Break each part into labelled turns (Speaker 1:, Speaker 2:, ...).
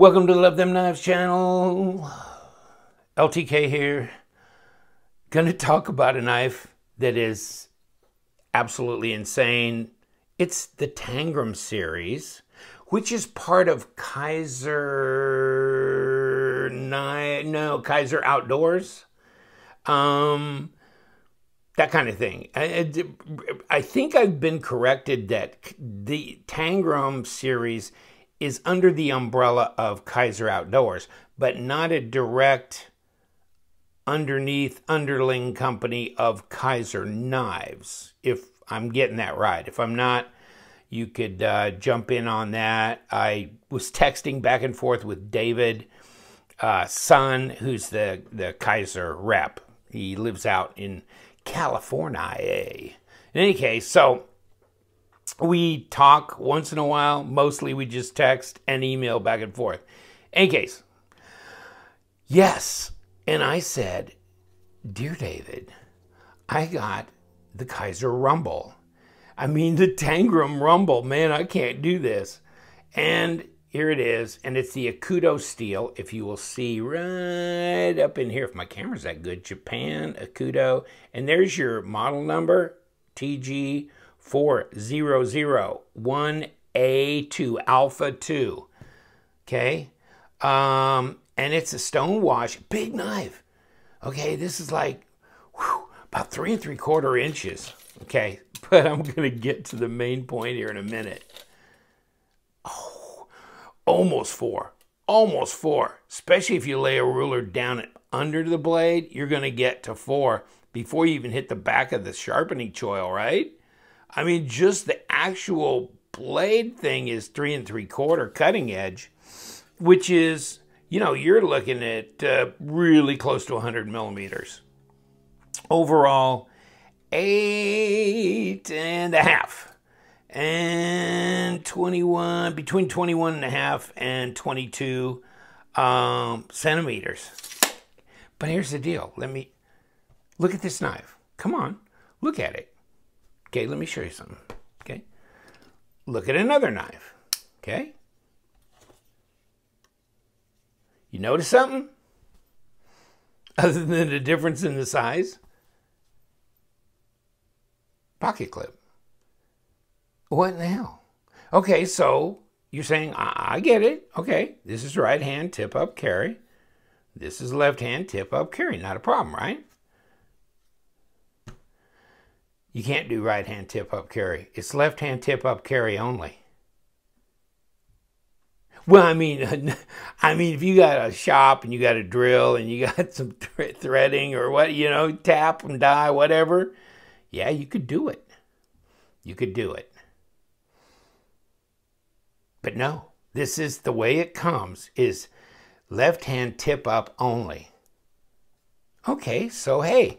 Speaker 1: Welcome to the Love Them Knives channel. LTK here. Gonna talk about a knife that is absolutely insane. It's the Tangram series, which is part of Kizer Outdoors. That kind of thing. I think I've been corrected that the Tangram series is under the umbrella of Kizer Outdoors, but not a direct underling company of Kizer Knives, if I'm getting that right. If I'm not, you could jump in on that. I was texting back and forth with David Son, who's the Kizer rep. He lives out in California. In any case, so we talk once in a while. Mostly we just text and email back and forth. In any case, yes. And I said, "Dear David, I got the Kizer Rumble. I mean, the Tangram Rumble. Man, I can't do this." And here it is. And it's the Akuto steel, if you will see right up in here. If my camera's that good. Japan, Akuto. And there's your model number, TG4001A2, Alpha 2. Okay? And it's a stone wash, big knife. Okay, this is like about 3 3/4 inches. Okay, but I'm gonna get to the main point here in a minute. Oh, almost 4, almost 4. Especially if you lay a ruler down under the blade, you're gonna get to 4 before you even hit the back of the sharpening choil, right? I mean, just the actual blade thing is 3 3/4 cutting edge, which is, you know, you're looking at really close to 100 millimeters. Overall, 8.5 and 21, between 21.5 and 22 centimeters. But here's the deal. Let me look at this knife. Come on, look at it. Okay, let me show you something. Okay, look at another knife. Okay. You notice something? Other than the difference in the size? Pocket clip. What in the hell? Okay, so you're saying, I get it. Okay, this is right hand tip up carry. This is left hand tip up carry. Not a problem, right? You can't do right hand tip up carry. It's left hand tip up carry only. Well, I mean, if you got a shop and you got a drill and you got some threading or what, you know, tap and die, whatever, yeah, you could do it. You could do it. But no, this is the way it comes, is left hand tip up only. Okay, so hey,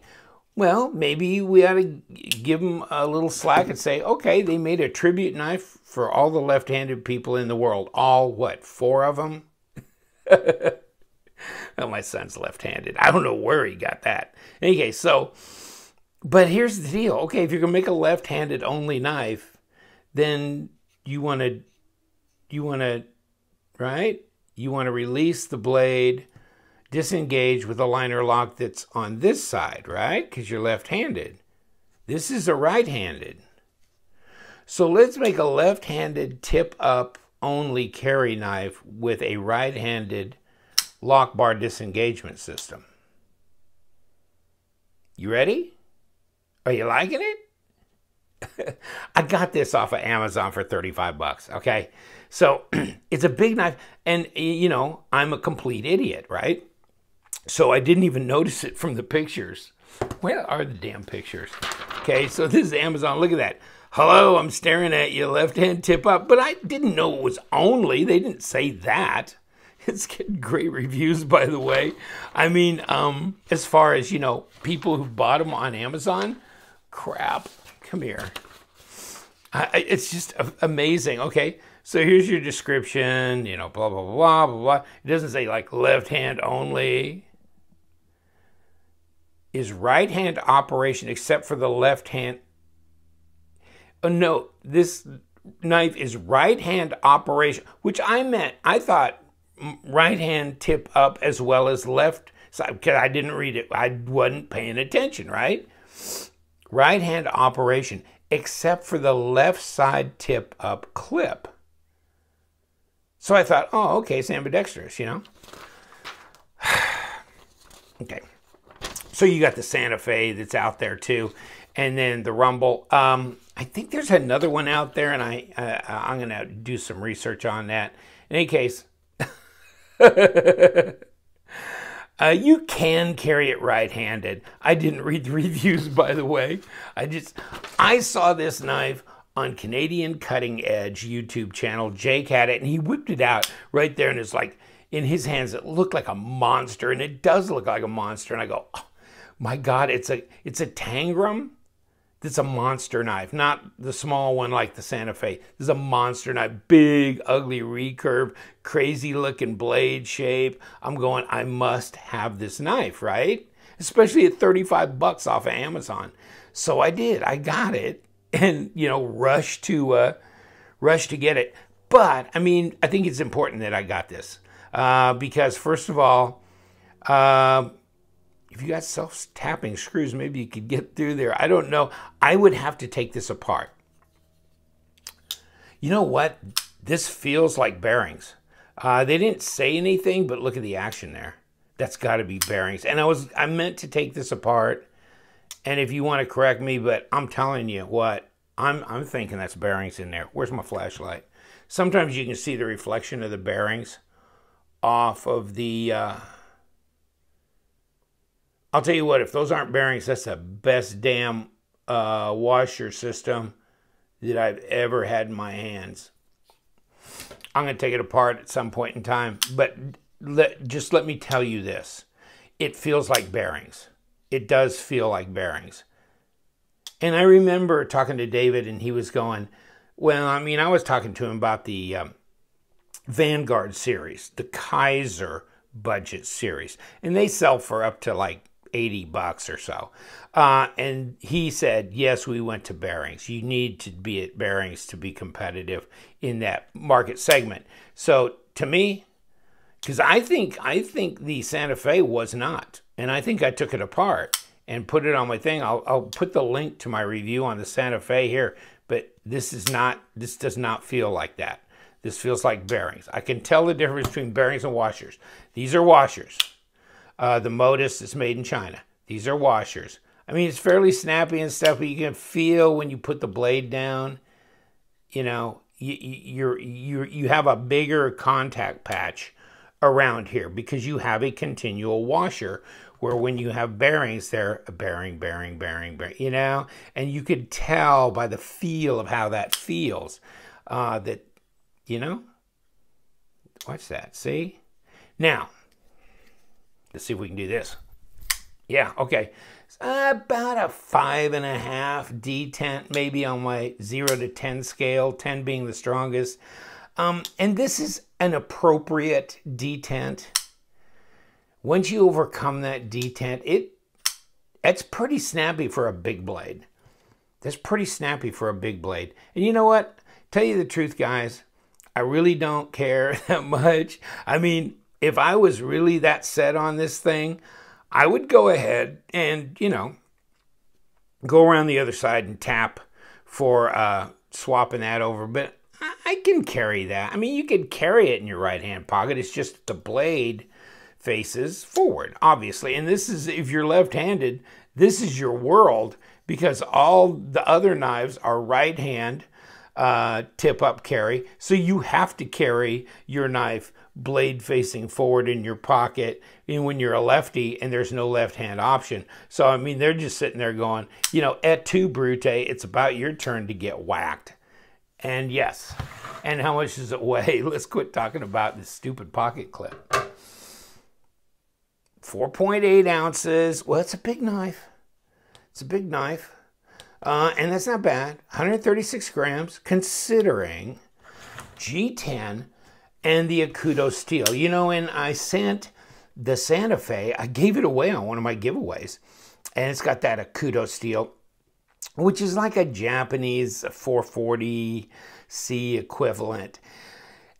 Speaker 1: well, maybe we ought to give them a little slack and say, okay, they made a tribute knife for all the left-handed people in the world. All, what, 4 of them? Well, my son's left-handed. I don't know where he got that. Okay, so, but here's the deal. Okay, if you're going to make a left-handed only knife, then you want to, right? You want to release the blade, disengage with a liner lock that's on this side, right? Because you're left-handed. This is a right-handed. So let's make a left-handed tip-up only carry knife with a right-handed lock bar disengagement system. You ready? Are you liking it? I got this off of Amazon for 35 bucks, okay? So it's a big knife, and you know, I'm a complete idiot, right? So I didn't even notice it from the pictures. Where are the damn pictures? Okay, so this is Amazon. Look at that. Hello, I'm staring at you, left hand tip up. But I didn't know it was only. They didn't say that. It's getting great reviews, by the way. I mean, as far as, you know, people who bought them on Amazon, crap. Come here. It's just amazing. Okay, so here's your description, you know, blah, blah, blah, blah, blah. It doesn't say like left hand only. Is right hand operation except for the left hand. Oh, no, this knife is right hand operation, which I thought right hand tip up as well as left side, because I didn't read it. I wasn't paying attention, right? Right hand operation, except for the left side tip up clip. So I thought, oh, okay, it's ambidextrous, you know? Okay. So you got the Santa Fe that's out there too, and then the Rumble. I think there's another one out there, and I'm going to do some research on that. In any case, you can carry it right-handed. I didn't read the reviews, by the way. I saw this knife on Canadian Cutting Edge YouTube channel. Jake had it, and he whipped it out right there, and it's like, in his hands, it looked like a monster, and it does look like a monster. And I go, oh, my God, it's a Tangram. It's a monster knife, not the small one like the Santa Fe. This is a monster knife, big, ugly recurve, crazy looking blade shape. I'm going, I must have this knife, right? Especially at 35 bucks off of Amazon. So I did. I got it, and you know, rushed to get it. But I mean, I think it's important that I got this because first of all, if you got self-tapping screws, maybe you could get through there. I don't know. I would have to take this apart. You know what? This feels like bearings. They didn't say anything, but look at the action there. That's got to be bearings. And I meant to take this apart. And if you want to correct me, but I'm telling you what, I'm thinking that's bearings in there. Where's my flashlight? Sometimes you can see the reflection of the bearings off of the... I'll tell you what, if those aren't bearings, that's the best damn washer system that I've ever had in my hands. I'm going to take it apart at some point in time, but just let me tell you this. It feels like bearings. It does feel like bearings. And I remember talking to David, and he was going, well, I mean, I was talking to him about the Vanguard series, the Kizer budget series, and they sell for up to like 80 bucks or so. And he said, yes, we went to bearings. You need to be at bearings to be competitive in that market segment. So to me, because I think the Santa Fe was not, and I think I took it apart and put it on my thing. I'll put the link to my review on the Santa Fe here, but this does not feel like that. This feels like bearings. I can tell the difference between bearings and washers. These are washers. The Modus is made in China. These are washers. I mean, it's fairly snappy and stuff, but you can feel when you put the blade down, you know, you have a bigger contact patch around here because you have a continual washer, where when you have bearings, they're a bearing, you know, and you could tell by the feel of how that feels that, you know, watch that, see? Now, let's see if we can do this. Yeah, okay. It's about a 5.5 detent, maybe on my 0 to 10 scale, 10 being the strongest. And this is an appropriate detent. Once you overcome that detent, it's pretty snappy for a big blade. That's pretty snappy for a big blade. And you know what? Tell you the truth, guys, I really don't care that much. I mean, if I was really that set on this thing, I would go ahead and, you know, go around the other side and tap for swapping that over. But I can carry that. I mean, you can carry it in your right-hand pocket. It's just the blade faces forward, obviously. And this is, if you're left-handed, this is your world, because all the other knives are right-hand tip-up carry. So you have to carry your knife blade facing forward in your pocket when you're a lefty and there's no left-hand option. So, I mean, they're just sitting there going, you know, et tu, Brute, it's about your turn to get whacked. And yes, and how much does it weigh? Let's quit talking about this stupid pocket clip. 4.8 ounces. Well, it's a big knife. It's a big knife. And that's not bad. 136 grams, considering G10 and the Akuto steel. You know, and I sent the Santa Fe, I gave it away on one of my giveaways. And it's got that Akuto steel, which is like a Japanese 440C equivalent.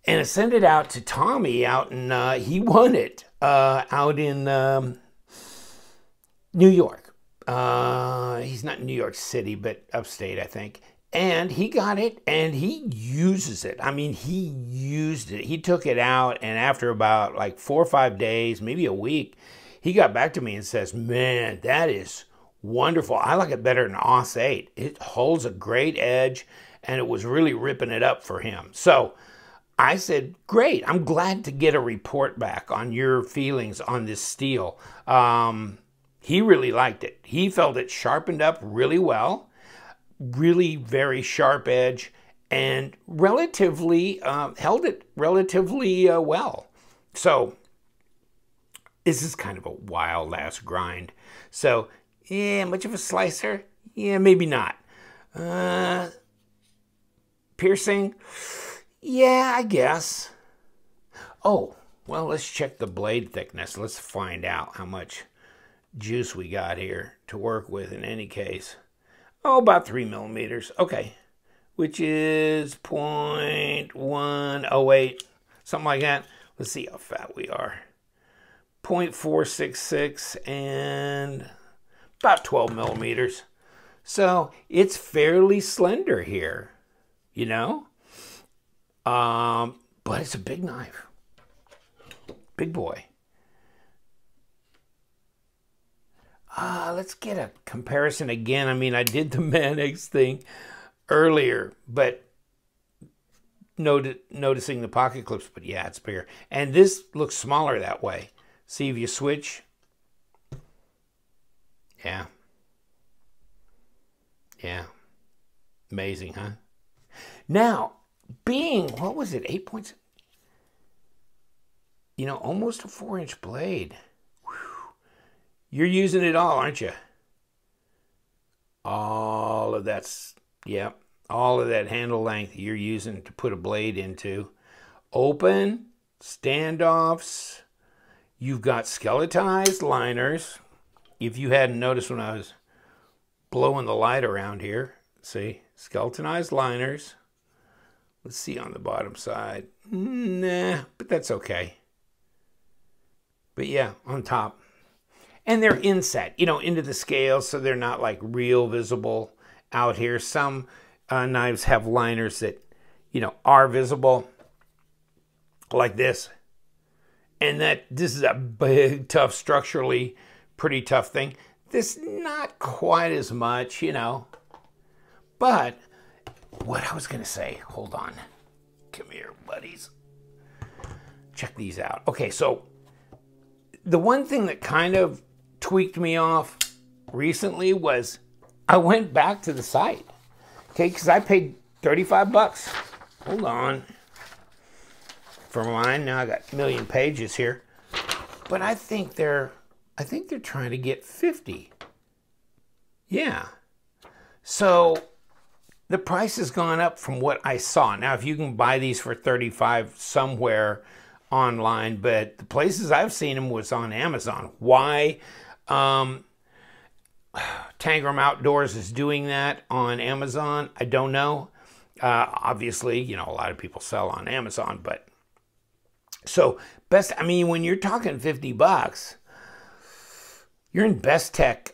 Speaker 1: And I sent it out to Tommy out in, he won it out in New York. He's not in New York City, but upstate, I think. And he got it, and he uses it. I mean, he used it. He took it out, and after about like 4 or 5 days, maybe a week, he got back to me and says, man, that is wonderful. I like it better than Aus 8. It holds a great edge, and it was really ripping it up for him. So I said, great. I'm glad to get a report back on your feelings on this steel. He really liked it. He felt it sharpened up really well. Really very sharp edge, and relatively held it relatively well. So this is kind of a wild ass grind. So yeah, much of a slicer? Yeah, maybe not. Piercing? Yeah, I guess. Oh, well, let's check the blade thickness. Let's find out how much juice we got here to work with in any case. Oh, about 3 millimeters. Okay. Which is 0.108, something like that. Let's see how fat we are. 0.466 and about 12 millimeters. So it's fairly slender here, you know? But it's a big knife. Big boy. Let's get a comparison again. I mean, I did the Mannix thing earlier, but noticing the pocket clips, but yeah, it's bigger. And this looks smaller that way. See if you switch. Yeah. Yeah. Amazing, huh? Now, being, what was it, 8 points? You know, almost a 4-inch blade. You're using it all, aren't you? All of that's, yeah, all of that handle length you're using to put a blade into. Open, standoffs. You've got skeletonized liners. If you hadn't noticed when I was blowing the light around here, see, skeletonized liners. Let's see on the bottom side. Nah, but that's okay. But yeah, on top. And they're inset, you know, into the scale, so they're not like real visible out here. Some knives have liners that, you know, are visible like this. And this is a big, tough, structurally pretty tough thing. This not quite as much, you know. But what I was going to say, hold on. Come here, buddies. Check these out. Okay, so the one thing that kind of tweaked me off recently was I went back to the site, okay, because I paid 35 bucks. Hold on. For mine, now I got a million pages here, but I think they're trying to get 50. Yeah. So the price has gone up from what I saw. Now, if you can buy these for 35 somewhere online, but the places I've seen them was on Amazon. Why? Tangram Outdoors is doing that on Amazon. I don't know. Obviously, you know, a lot of people sell on Amazon, but so best, I mean, when you're talking 50 bucks, you're in best tech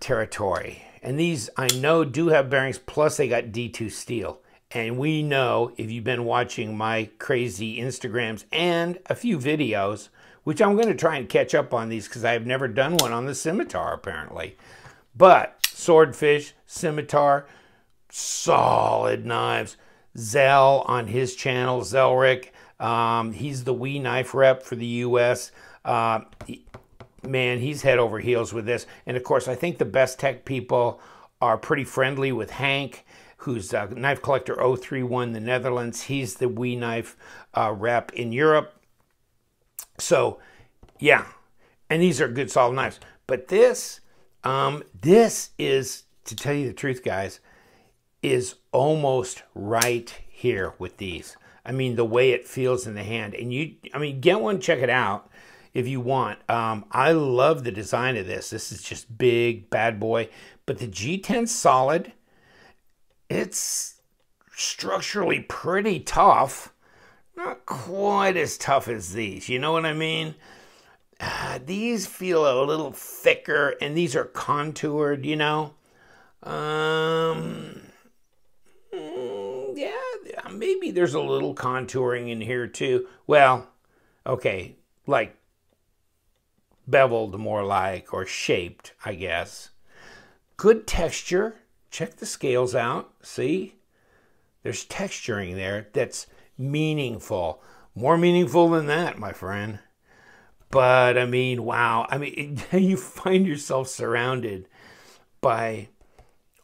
Speaker 1: territory. And these, I know, do have bearings, plus they got D2 steel. And we know, if you've been watching my crazy Instagrams and a few videos, which I'm going to try and catch up on these because I've never done one on the scimitar, apparently. But swordfish, scimitar, solid knives. Zell on his channel, Zellrick, he's the Wee Knife rep for the U.S. Man, he's head over heels with this. And of course, I think the Best Tech people are pretty friendly with Hank, who's Knife Collector 031, the Netherlands. He's the Wee Knife rep in Europe. So, yeah. And these are good, solid knives. But this is, to tell you the truth, guys, is almost right here with these. I mean, the way it feels in the hand. And get one, check it out if you want. I love the design of this. This is just big, bad boy. But the G10's solid. It's structurally pretty tough. not quite as tough as these. You know what I mean? These feel a little thicker, and these are contoured, you know? Yeah, maybe there's a little contouring in here too. Well, okay, like beveled more like, or shaped, I guess. Good texture. Check the scales out. See? There's texturing there that's meaningful. More meaningful than that, my friend. But, I mean, wow. I mean, you find yourself surrounded by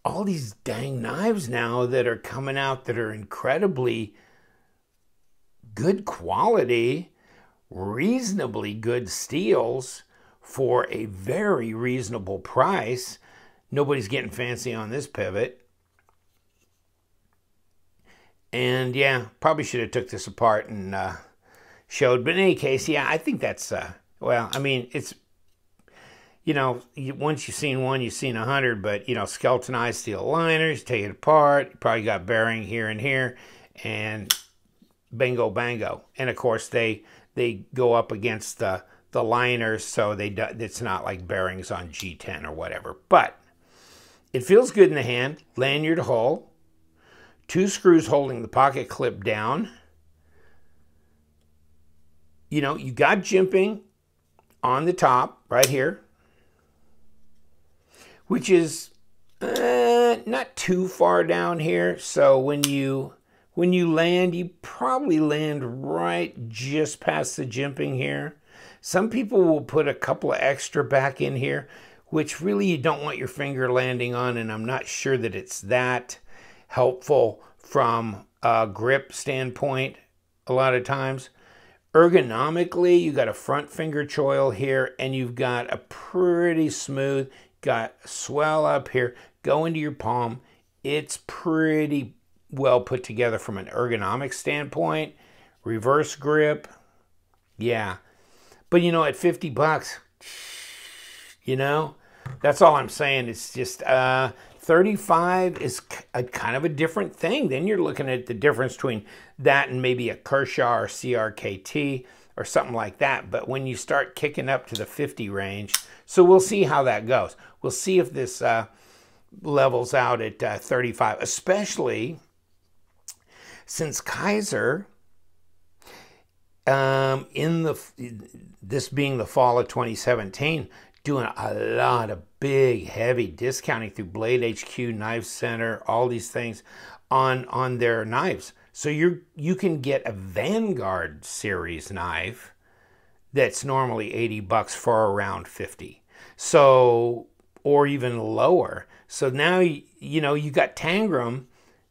Speaker 1: all these dang knives now that are coming out that are incredibly good quality, reasonably good steels for a very reasonable price. Nobody's getting fancy on this pivot. And yeah, probably should have took this apart and showed. But in any case, yeah, I think that's, well, I mean, it's, you know, once you've seen one, you've seen 100, but, you know, skeletonized steel liners, take it apart, you probably got bearing here and here, and bingo, bango. And of course, they go up against the liners, so it's not like bearings on G10 or whatever. But it feels good in the hand. Lanyard hole. 2 screws holding the pocket clip down. You know, you got jimping on the top right here, which is not too far down here. So when you land, you probably land right just past the jimping here. Some people will put a couple of extra back in here, which really you don't want your finger landing on, and I'm not sure that it's that helpful from a grip standpoint a lot of times. Ergonomically, you got a front finger choil here, and you've got a pretty smooth, got a swell up here, go into your palm. It's pretty well put together from an ergonomic standpoint. Reverse grip, yeah. But you know, at 50 bucks, you know, that's all I'm saying. It's just 35 is kind of a different thing. Then you're looking at the difference between that and maybe a Kershaw or CRKT or something like that. But when you start kicking up to the 50 range, so we'll see how that goes. We'll see if this levels out at 35, especially since Kizer, this being the fall of 2017, doing a lot of big, heavy discounting through Blade HQ, Knife Center, all these things on their knives. So you can get a Vanguard series knife that's normally 80 bucks for around 50. So, or even lower. So now, you know, you got Tangram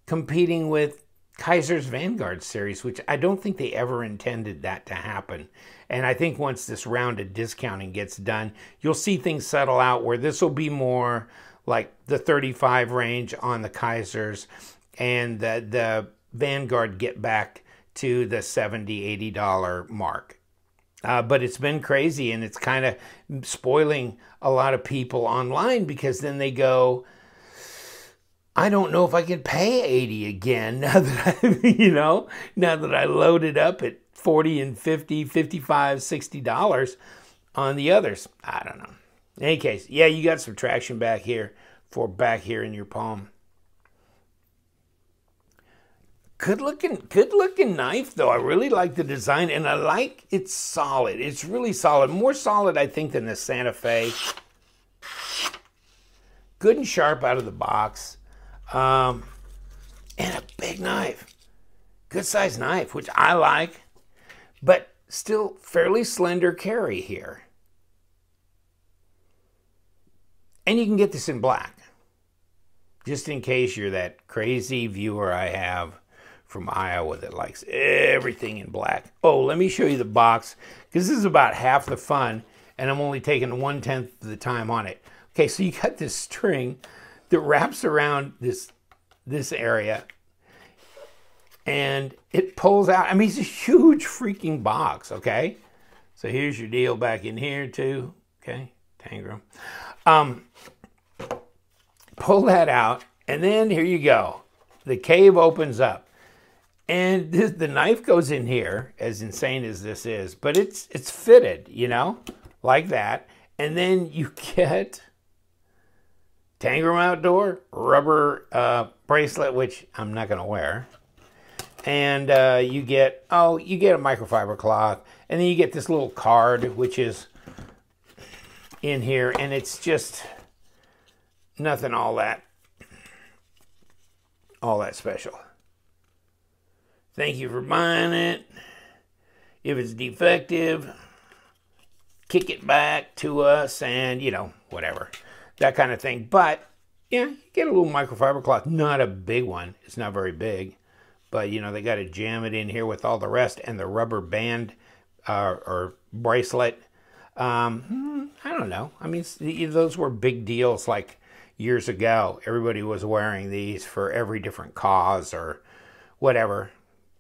Speaker 1: competing with Kizer's Vanguard series, which I don't think they ever intended that to happen. And I think once this round of discounting gets done, you'll see things settle out where this will be more like the 35 range on the Kizers, and the Vanguard get back to the $70, $80 mark. But it's been crazy, and it's kind of spoiling a lot of people online, because then they go, I don't know if I can pay 80 again now that now that I loaded up at 40 and 50, 55, $60 on the others. I don't know. In any case, yeah, you got some traction back here in your palm. Good looking knife though. I really like the design, and I like it's solid. It's really solid. More solid, I think, than the Santa Fe. Good and sharp out of the box. And a big knife. Good sized knife, which I like, but still fairly slender carry here. And you can get this in black, just in case you're that crazy viewer I have from Iowa that likes everything in black. Oh, let me show you the box, because this is about half the fun, and I'm only taking 1/10 of the time on it. Okay, so you got this string that wraps around this area, and it pulls out. I mean, it's a huge freaking box, okay? So here's your deal back in here too, okay? Tangram. Pull that out, and then here you go. The cave opens up. And the knife goes in here, as insane as this is, but it's fitted, you know, like that. And then you get Tangram Outdoor rubber bracelet, which I'm not going to wear. And you get a microfiber cloth. And then you get this little card, which is in here. And it's just nothing all that special. Thank you for buying it. If it's defective, kick it back to us and, you know, whatever. That kind of thing. But, yeah, you get a little microfiber cloth. Not a big one. It's not very big. But, you know, they got to jam it in here with all the rest. And the rubber band or bracelet. I don't know. I mean, those were big deals like years ago. Everybody was wearing these for every different cause or whatever.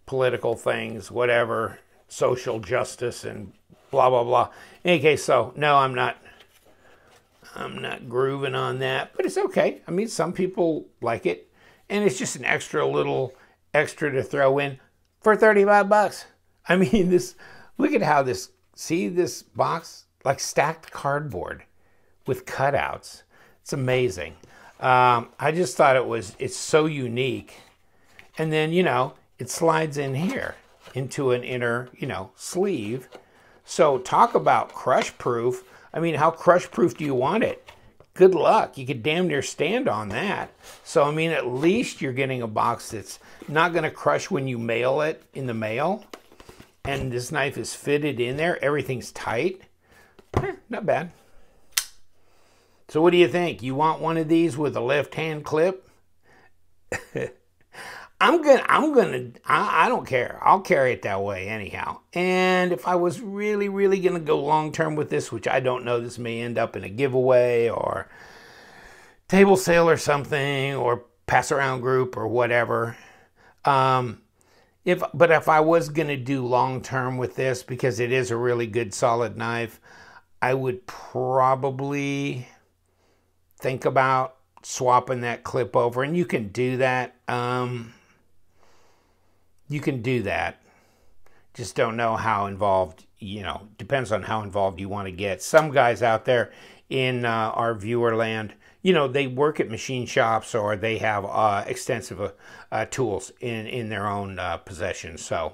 Speaker 1: Political things, whatever, social justice and blah, blah, blah. In any case, so, no, I'm not grooving on that, but it's okay. I mean, some people like it, and it's just an extra to throw in for 35 bucks. I mean, look at how see this box? Like stacked cardboard with cutouts. It's amazing. I just thought it's so unique. And then, you know, it slides in here into an inner, you know, sleeve. So talk about crush proof. I mean, how crush proof do you want it? Good luck. You could damn near stand on that. So, I mean, at least you're getting a box that's not going to crush when you mail it in the mail. And this knife is fitted in there. Everything's tight. Not bad. So what do you think? You want one of these with a left-hand clip? I don't care. I'll carry it that way anyhow. And if I was really, really going to go long-term with this, which I don't know, this may end up in a giveaway or table sale or something, or pass around group or whatever. But if I was going to do long-term with this, because it is a really good solid knife, I would probably think about swapping that clip over. And you can do that. You can do that. Just don't know how involved, you know, depends on how involved you want to get. Some guys out there in our viewer land, you know, they work at machine shops or they have extensive tools in their own possession. So,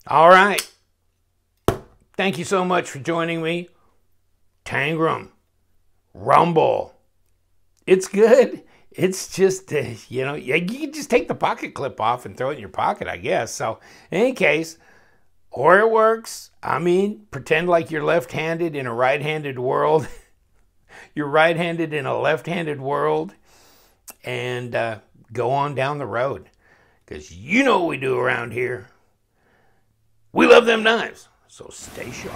Speaker 1: all right. Thank you so much for joining me. Tangram Rumble. It's good. It's just, you know, you can just take the pocket clip off and throw it in your pocket, I guess. So, in any case, or it works. I mean, pretend like you're left-handed in a right-handed world. You're right-handed in a left-handed world. And go on down the road. Because you know what we do around here. We love them knives. So stay sharp.